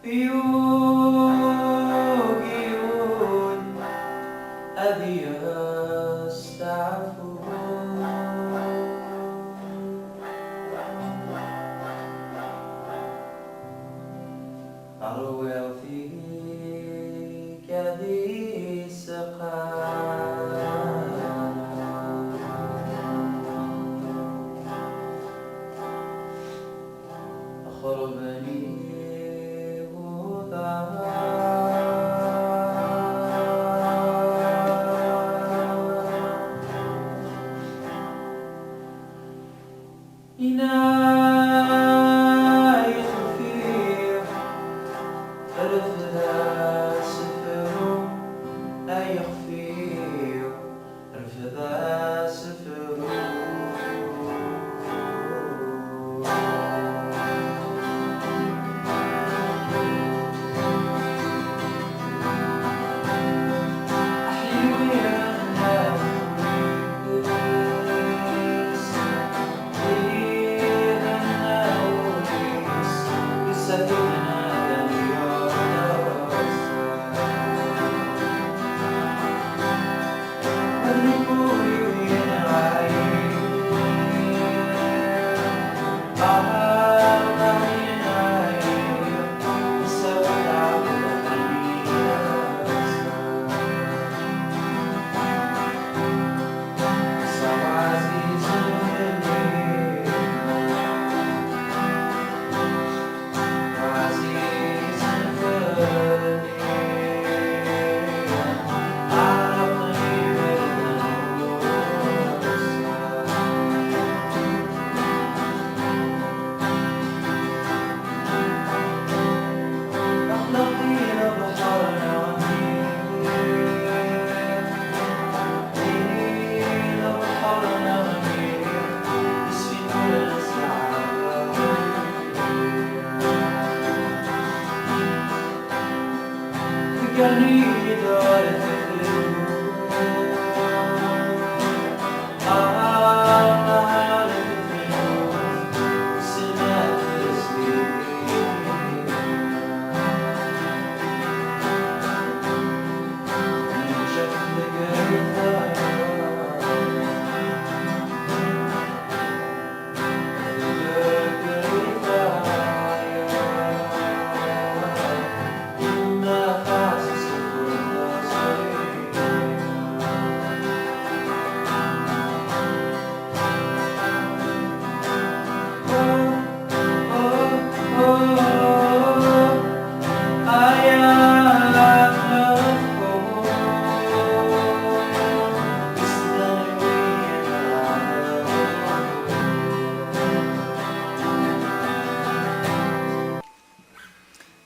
يوغيون أذ يستعفون أروي فيك ذي سقام أخربني إناي خفيف رفض سفر لا يخفي رفض سفر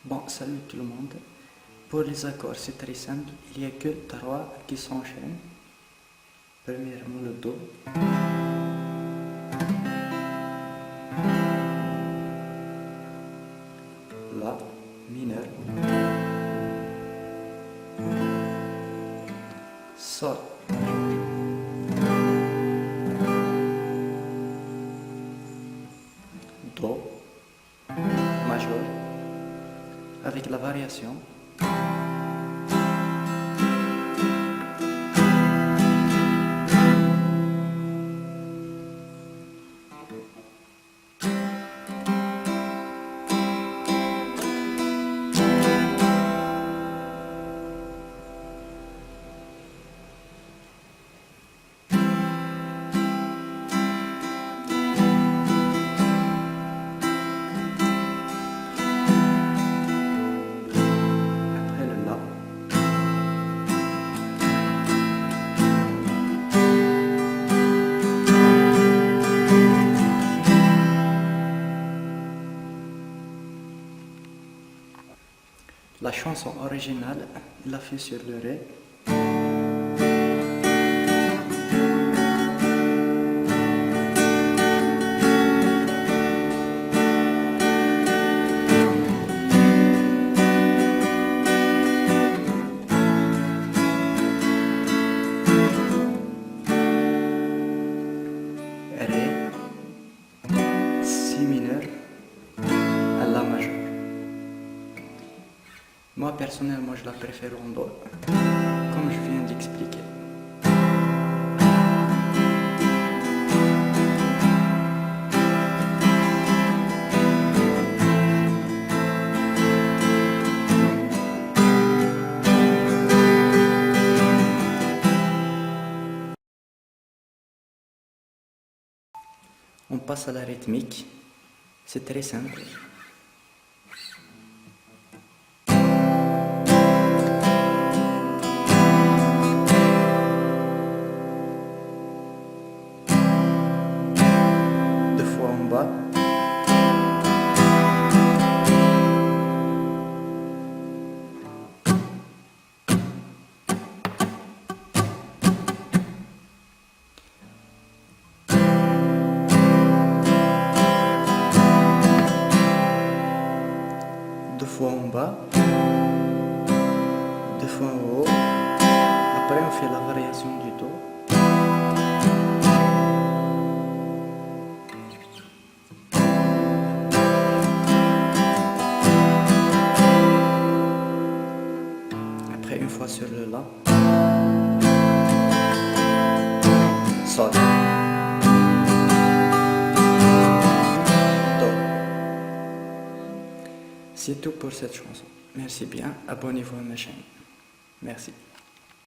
Bon, salut tout le monde. Pour les accords, c'est très simple. Il n'y a que trois qui s'enchaînent. Premièrement, le Do. La mineur. Sol. Do. Majeur. Avec la variation. La chanson originale, il a fait sur le Ré. Ré, Si mineur, à La majeur. Moi personnellement je la préfère en do, comme je viens d'expliquer. On passe à la rythmique, c'est très simple. Deux fois en bas. Deux fois en bas, deux fois en haut, après on fait la variation du do. Après une fois sur le la, sol, do. C'est tout pour cette chanson. Merci bien, abonnez-vous à ma chaîne. Merci.